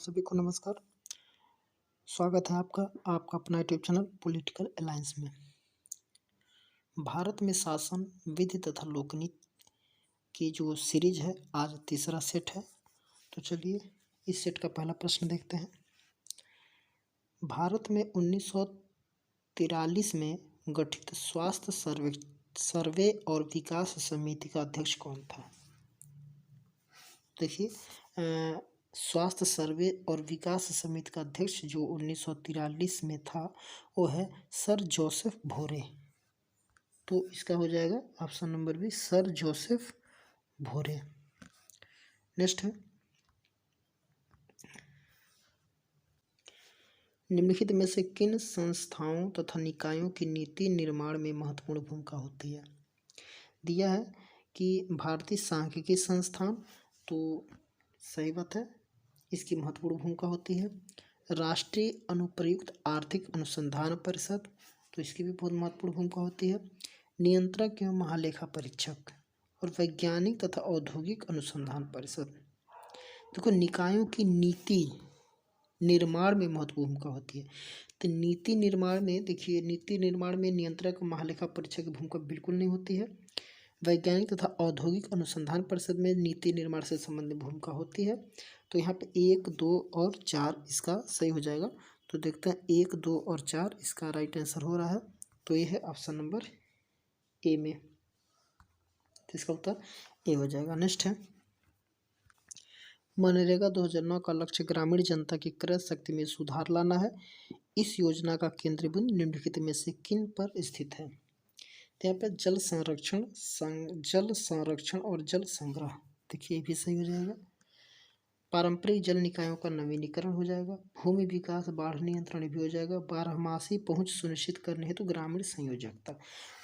सभी को नमस्कार। स्वागत है आपका आपका अपना यूट्यूब चैनल पॉलिटिकल अलायंस में। भारत में शासन, विधि तथा लोकनीति की जो सीरीज है, आज तीसरा सेट है। तो चलिए इस सेट का पहला प्रश्न देखते हैं। भारत में 1943 में गठित स्वास्थ्य सर्वे और विकास समिति का अध्यक्ष कौन था? देखिए, स्वास्थ्य सर्वे और विकास समिति का अध्यक्ष जो 1943 में था वो है सर जोसेफ भोरे। तो इसका हो जाएगा option number B, sir Joseph Bhore. Next है, निम्नलिखित में से किन संस्थाओं तथा निकायों की नीति निर्माण में महत्वपूर्ण भूमिका होती है? दिया है कि भारतीय सांख्यिकी संस्थान, तो सही बात है, इसकी महत्वपूर्ण भूमिका होती है। राष्ट्रीय अनुप्रयुक्त आर्थिक अनुसंधान परिषद, तो इसकी भी बहुत महत्वपूर्ण भूमिका होती है। नियंत्रक एवं महालेखा परीक्षक और वैज्ञानिक तथा औद्योगिक अनुसंधान परिषद। देखो, निकायों की नीति निर्माण में महत्वपूर्ण भूमिका होती है। तो नीति निर्माण में देखिए, नीति निर्माण में नियंत्रक महालेखा परीक्षक की भूमिका बिल्कुल नहीं होती है। वैज्ञानिक तथा औद्योगिक अनुसंधान परिषद में नीति निर्माण से संबंधित भूमिका होती है। तो यहाँ पे 1, 2 और 4 इसका सही हो जाएगा। तो देखते हैं 1, 2 और 4 इसका राइट आंसर हो रहा है। तो ये है ऑप्शन नंबर ए में, तो इसका उत्तर ए हो जाएगा। नेक्स्ट है, मनरेगा 2009 का लक्ष्य ग्रामीण जनता की क्रय शक्ति में सुधार लाना है। इस योजना का केंद्रीय बिंदु निम्नलिखित में से किन पर स्थित है? तो यहाँ पे जल संरक्षण और जल संग्रह, देखिए ये भी सही हो जाएगा। पारंपरिक जल निकायों का नवीनीकरण हो जाएगा। भूमि विकास, बाढ़ नियंत्रण भी हो जाएगा। बारहमासी पहुंच सुनिश्चित करने हेतु ग्रामीण संयोजकता,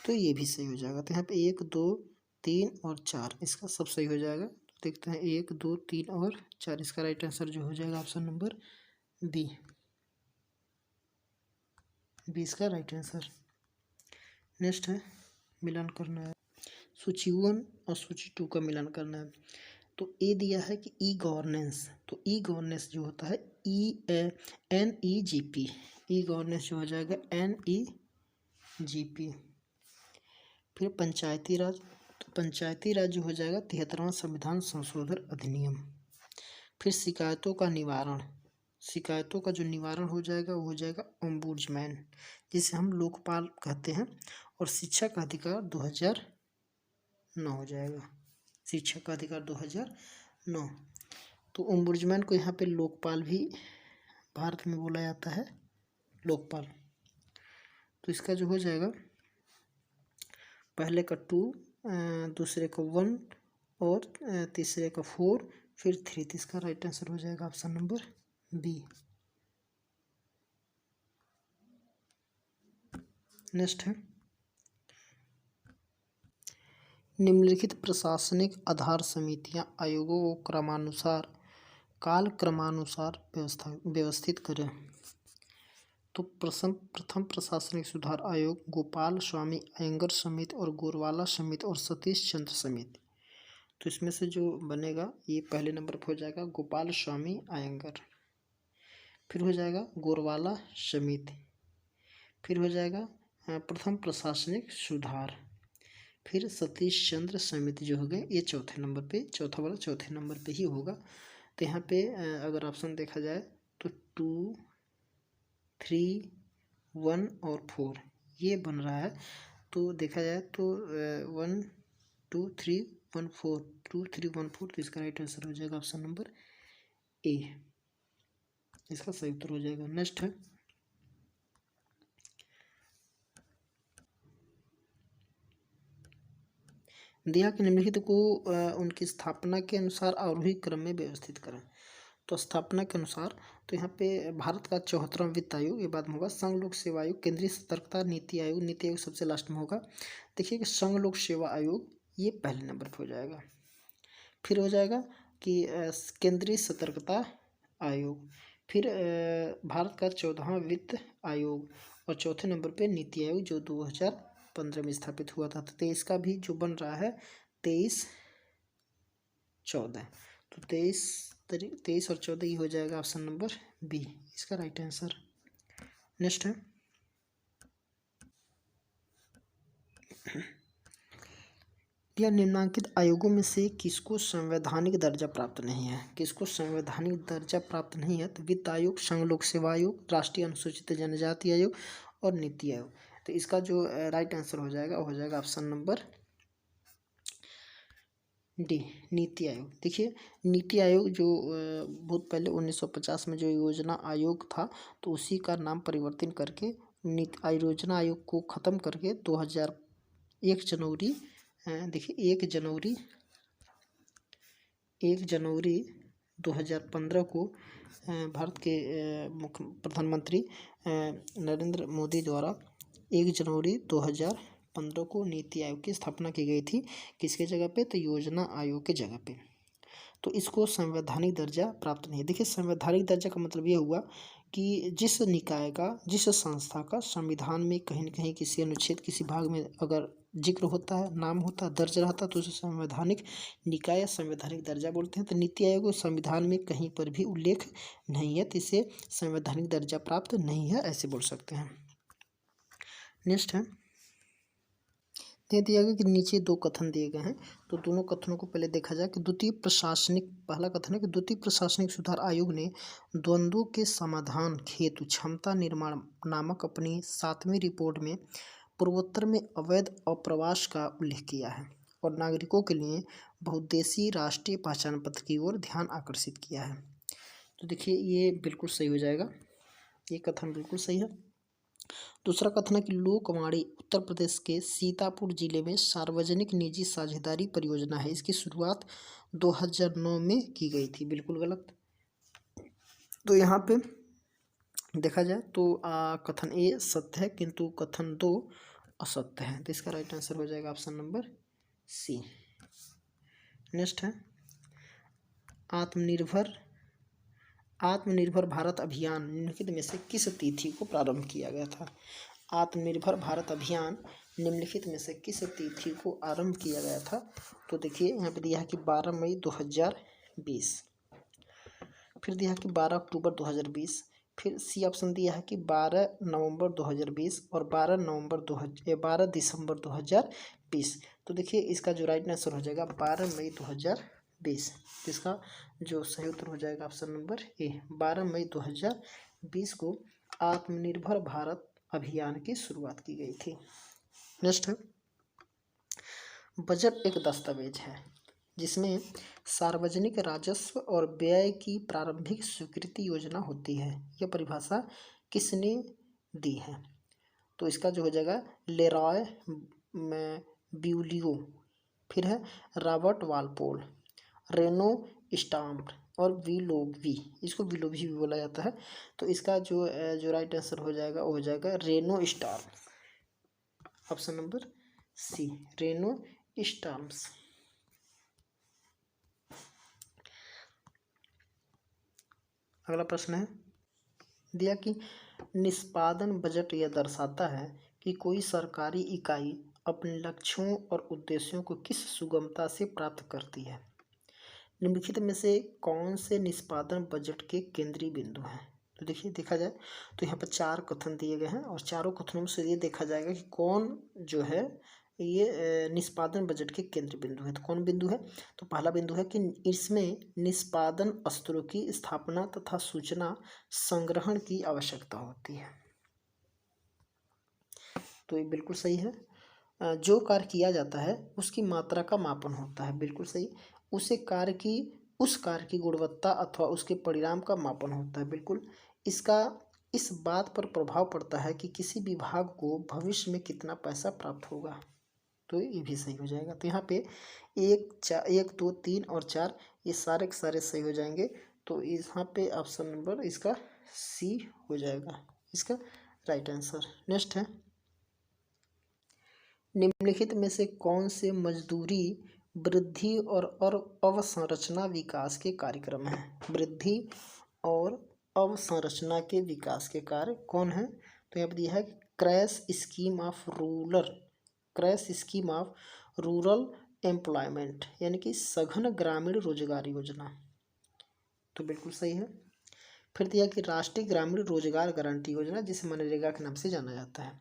तो ये भी सही हो जाएगा। तो यहाँ पे 1, 2, 3 और 4 इसका सब सही हो जाएगा। तो देखते हैं 1, 2, 3 और 4 इसका राइट आंसर जो हो जाएगा ऑप्शन नंबर बी इसका राइट आंसर। नेक्स्ट है, मिलान करना है, सूची 1 और सूची 2 का मिलान करना है। तो ए दिया है कि ई गवर्नेंस, तो ई गवर्नेंस जो होता है NEGP, ई गवर्नेंस जो हो जाएगा NEGP। फिर पंचायती राज, तो पंचायती राज जो हो जाएगा 73वां संविधान संशोधन अधिनियम। फिर शिकायतों का निवारण, शिकायतों का जो निवारण हो जाएगा वो हो जाएगा ओम्बुड्समैन, जिसे हम लोकपाल कहते हैं। और शिक्षा का अधिकार 2009 हो जाएगा, शिक्षा का अधिकार 2009। तो ओम्बुड्समैन को यहाँ पे लोकपाल भी भारत में बोला जाता है, लोकपाल। तो इसका जो हो जाएगा, पहले का 2, दूसरे का 1 और तीसरे का 4, फिर 3, तो इसका राइट आंसर हो जाएगा ऑप्शन नंबर बी। नेक्स्ट है, निम्नलिखित प्रशासनिक आधार समितियां आयोगों को काल क्रमानुसार व्यवस्थित करें। तो प्रथम प्रशासनिक सुधार आयोग गोपाल स्वामी अयंगर समिति और गोरवाला समिति और सतीश चंद्र समिति। तो इसमें से जो बनेगा ये पहले नंबर पर हो जाएगा गोपाल स्वामी अयंगर, फिर हो जाएगा गोरवाला समिति, फिर हो जाएगा प्रथम प्रशासनिक सुधार, फिर सतीश चंद्र समिति जो हो गए ये चौथे नंबर पे, चौथा वाला चौथे नंबर पे ही होगा। तो यहाँ पे अगर ऑप्शन देखा जाए तो 2, 3, 1 और 4 ये बन रहा है। तो देखा जाए तो 1, 2, 3, 1, 4, 2, 3, 1, 4, तो इसका राइट आंसर हो जाएगा ऑप्शन नंबर ए, इसका सही उत्तर हो जाएगा। नेक्स्ट है, दिया कि निम्नलिखित को उनकी स्थापना के अनुसार आरोही क्रम में व्यवस्थित करें। तो स्थापना के अनुसार, तो यहाँ पे भारत का 74वां वित्त आयोग ये बाद में होगा। संघ लोक सेवा आयोग, केंद्रीय सतर्कता नीति आयोग, नीति आयोग सबसे लास्ट में होगा। देखिए कि संघ लोक सेवा आयोग ये पहले नंबर पर हो जाएगा। फिर हो जाएगा कि केंद्रीय सतर्कता आयोग, फिर भारत का 14वां वित्त आयोग और चौथे नंबर पे नीति आयोग जो 2015 में स्थापित हुआ था। तो 23 का भी जो बन रहा है 23, 14, तो 23, 23 और 14 ये हो जाएगा ऑप्शन नंबर बी इसका राइट आंसर। नेक्स्ट है यह निम्नलिखित आयोगों में से किसको संवैधानिक दर्जा प्राप्त नहीं है? किसको संवैधानिक दर्जा प्राप्त नहीं है? तो वित्त आयोग, संघ लोक सेवा आयोग, राष्ट्रीय अनुसूचित जनजाति आयोग और नीति आयोग। तो इसका जो राइट आंसर हो जाएगा वो हो जाएगा option number D NITI Aayog. देखिए नीति आयोग जो बहुत पहले 1950 में जो योजना आयोग था तो उसी का नाम परिवर्तन करके नीति योजना आयोग को ख़त्म करके 2001 जनवरी देखिए 1 जनवरी 2015 को भारत के मुख्य प्रधानमंत्री नरेंद्र मोदी द्वारा 1 जनवरी 2015 को नीति आयोग की स्थापना की गई थी। किसके जगह पे? तो योजना आयोग के जगह पे। तो इसको संवैधानिक दर्जा प्राप्त नहीं है। देखिए संवैधानिक दर्जा का मतलब ये हुआ कि जिस निकाय का, जिस संस्था का संविधान में कहीं न कहीं किसी अनुच्छेद, किसी भाग में अगर जिक्र होता है, नाम होता है, दर्ज रहता है तो उसे संवैधानिक निकाय या संवैधानिक दर्जा बोलते हैं। तो नीति आयोग संविधान में कहीं पर भी उल्लेख नहीं है तो इसे संवैधानिक दर्जा प्राप्त नहीं है, ऐसे बोल सकते हैं। नेक्स्ट है दे दिया गया कि नीचे 2 कथन दिए गए हैं तो दोनों कथनों को पहले देखा जाए कि पहला कथन है कि द्वितीय प्रशासनिक सुधार आयोग ने द्वंद्वों के समाधान हेतु क्षमता निर्माण नामक अपनी 7वीं रिपोर्ट में पूर्वोत्तर में अवैध अप्रवास का उल्लेख किया है और नागरिकों के लिए बहुउद्देशीय राष्ट्रीय पहचान पत्र की ओर ध्यान आकर्षित किया है। तो देखिए ये बिल्कुल सही हो जाएगा, ये कथन बिल्कुल सही है। दूसरा कथन है कि लोकवाणी उत्तर प्रदेश के सीतापुर जिले में सार्वजनिक निजी साझेदारी परियोजना है, इसकी शुरुआत 2009 में की गई थी, बिल्कुल गलत। तो यहाँ पे देखा जाए तो कथन ए सत्य है किंतु कथन 2 असत्य है, तो इसका राइट आंसर हो जाएगा ऑप्शन नंबर सी। नेक्स्ट है आत्मनिर्भर भारत अभियान निम्नलिखित में से किस तिथि को प्रारंभ किया गया था? आत्मनिर्भर भारत अभियान निम्नलिखित में से किस तिथि को आरंभ किया गया था? तो देखिए यहाँ पे दिया है कि 12 मई 2020, फिर दिया है कि 12 अक्टूबर 2020, फिर सी ऑप्शन दिया है कि 12 नवंबर 2020 और 12 दिसंबर 2020। तो देखिए इसका जो राइट आंसर हो जाएगा 12 मई 2020। इसका जो सही उत्तर हो जाएगा ऑप्शन नंबर ए, 12 मई 2020 को आत्मनिर्भर भारत अभियान की शुरुआत की गई थी। नेक्स्ट है बजट एक दस्तावेज है जिसमें सार्वजनिक राजस्व और व्यय की प्रारंभिक स्वीकृति योजना होती है, यह परिभाषा किसने दी है? तो इसका जो हो जाएगा लेरॉय ब्यूलियो, फिर है रॉबर्ट वालपोल, रेनो स्टाम्प और विलोवी, इसको विलोवी भी बोला जाता है। तो इसका जो राइट आंसर हो जाएगा वो हो जाएगा Reno stamp, option number C Reno stamps. अगला प्रश्न है दिया कि निष्पादन बजट यह दर्शाता है कि कोई सरकारी इकाई अपने लक्ष्यों और उद्देश्यों को किस सुगमता से प्राप्त करती है। निम्नलिखित में से कौन से निष्पादन बजट के केंद्रीय बिंदु हैं? तो देखिए देखा जाए तो यहाँ पर 4 कथन दिए गए हैं और चारों कथनों से ये देखा जाएगा कि कौन जो है ये निष्पादन बजट के केंद्र बिंदु है। तो कौन बिंदु है? तो पहला बिंदु है कि इसमें निष्पादन स्तरों की स्थापना तथा सूचना संग्रहण की आवश्यकता होती है। तो ये बिल्कुल सही है। जो कार्य किया जाता है उसकी मात्रा का मापन होता है, बिल्कुल सही। उस कार्य की गुणवत्ता अथवा उसके परिणाम का मापन होता है, बिल्कुल। इसका इस बात पर प्रभाव पड़ता है कि किसी विभाग को भविष्य में कितना पैसा प्राप्त होगा। तो ये भी सही हो जाएगा। तो यहाँ पे 1, 2, 3 और 4 ये सारे के सारे सही हो जाएंगे। तो यहाँ पे ऑप्शन नंबर इसका सी हो जाएगा, इसका राइट आंसर। नेक्स्ट है निम्नलिखित में से कौन से मजदूरी वृद्धि और अवसंरचना विकास के कार्यक्रम हैं? वृद्धि और अवसंरचना के विकास के कार्य कौन है? तो यहाँ पर दिया है crash scheme of rural employment यानी कि सघन ग्रामीण रोजगार योजना। तो बिल्कुल सही है। फिर दिया कि राष्ट्रीय ग्रामीण रोजगार गारंटी योजना, जिसे मनरेगा के नाम से जाना जाता है।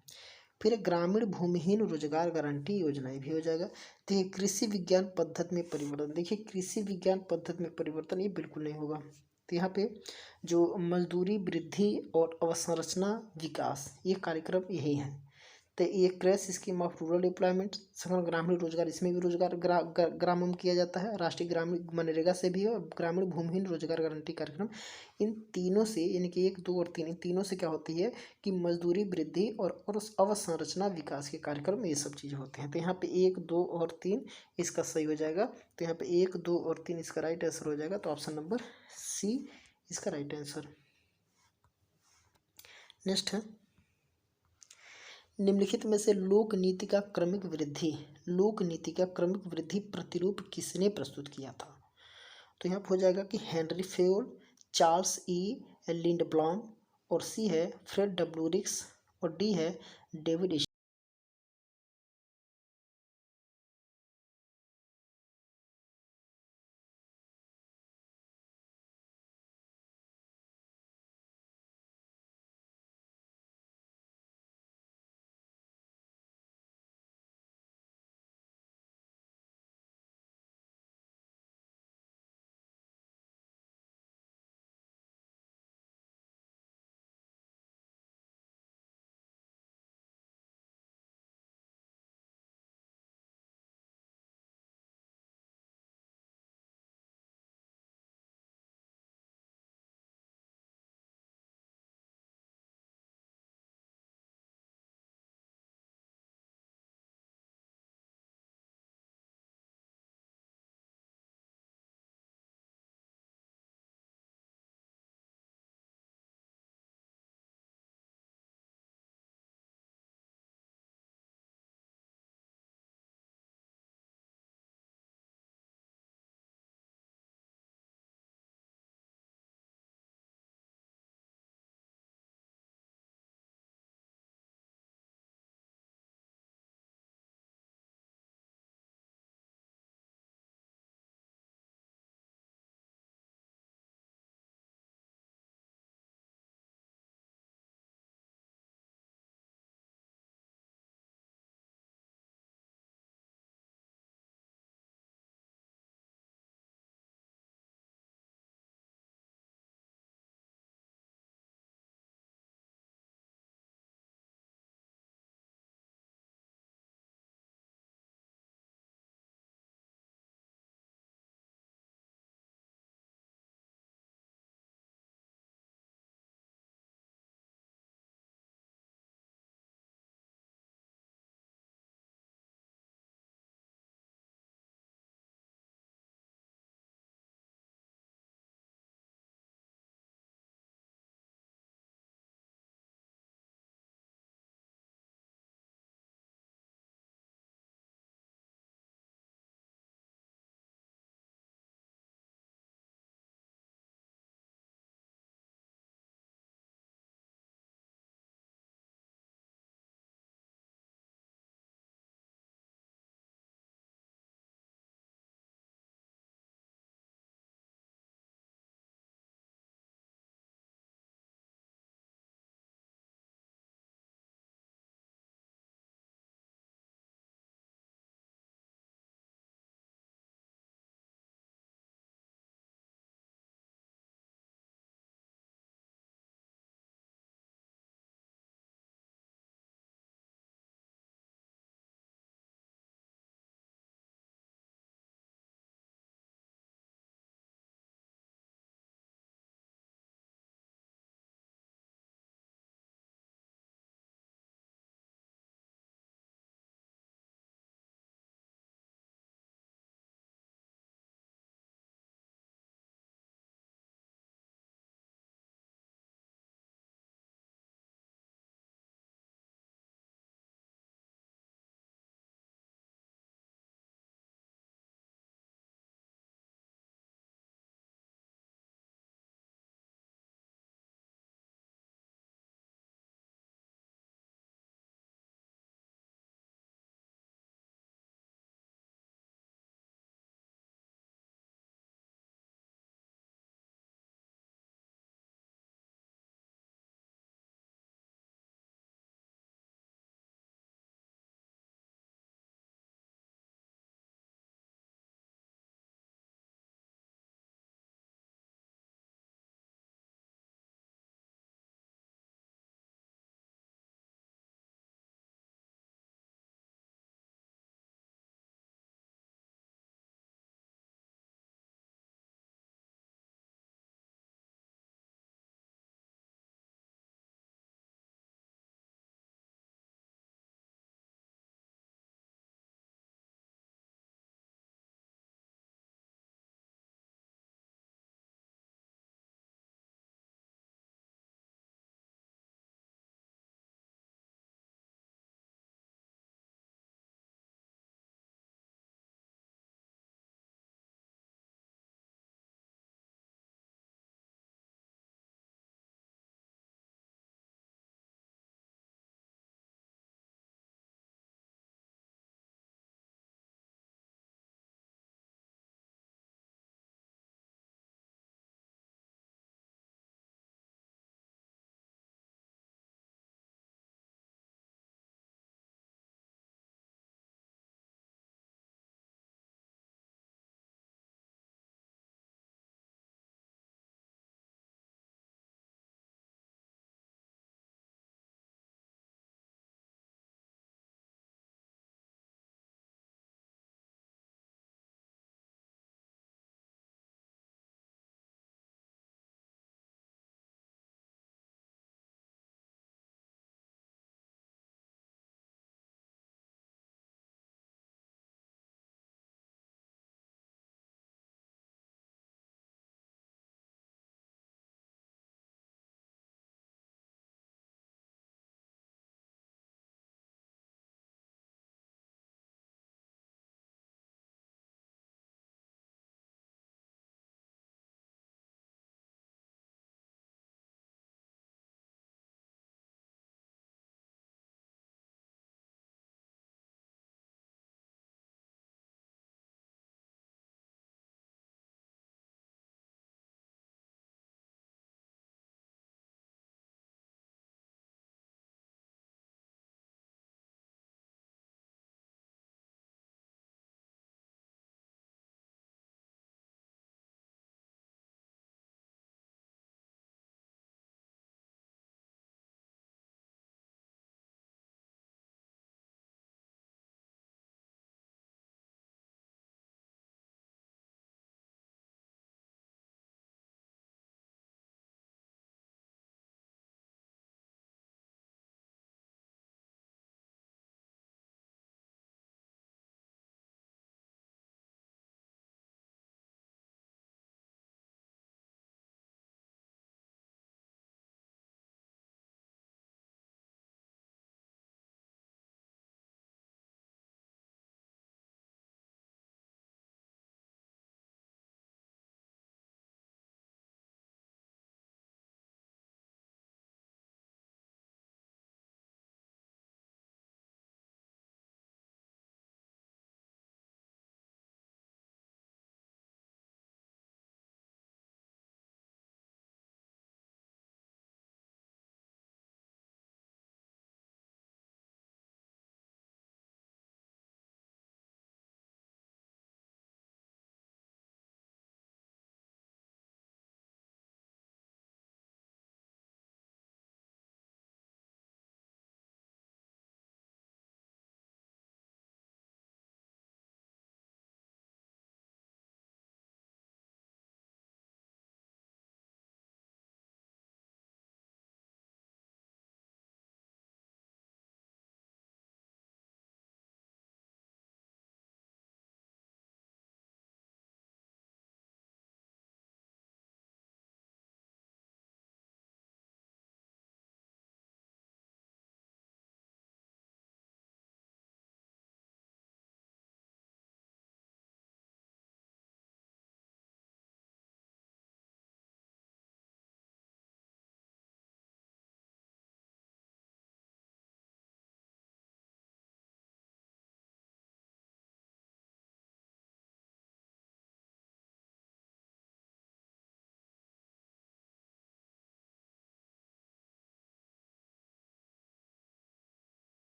फिर ग्रामीण भूमिहीन रोजगार गारंटी योजना, ये भी हो जाएगा। देखिए कृषि विज्ञान पद्धति में परिवर्तन, देखिए कृषि विज्ञान पद्धति में परिवर्तन, ये बिल्कुल नहीं होगा। तो यहाँ पे जो मजदूरी वृद्धि और अवसंरचना विकास, ये कार्यक्रम यही है। तो ये crash scheme of rural employment, समग्र ग्रामीण रोजगार, इसमें भी रोजगार ग्रामीण किया जाता है। राष्ट्रीय ग्रामीण मनरेगा से भी है, और ग्रामीण भूमिहीन रोजगार गारंटी कार्यक्रम, इन तीनों से, यानी कि 1, 2 और 3, इन तीनों से क्या होती है कि मजदूरी वृद्धि और अवसंरचना विकास के कार्यक्रम, ये सब चीज़ें होते हैं। तो यहाँ पे 1, 2 और 3 इसका सही हो जाएगा। तो यहाँ पे 1, 2 और 3 इसका राइट आंसर हो जाएगा। तो ऑप्शन नंबर सी इसका राइट आंसर। नेक्स्ट है, निम्नलिखित में से लोक नीति का क्रमिक वृद्धि, लोक नीति का क्रमिक वृद्धि प्रतिरूप किसने प्रस्तुत किया था? तो यहाँ हो जाएगा कि हेनरी फेयोल, चार्ल्स ई लिंडब्लॉम, और सी है फ्रेड डब्ल्यू रिक्स, और डी है डेविड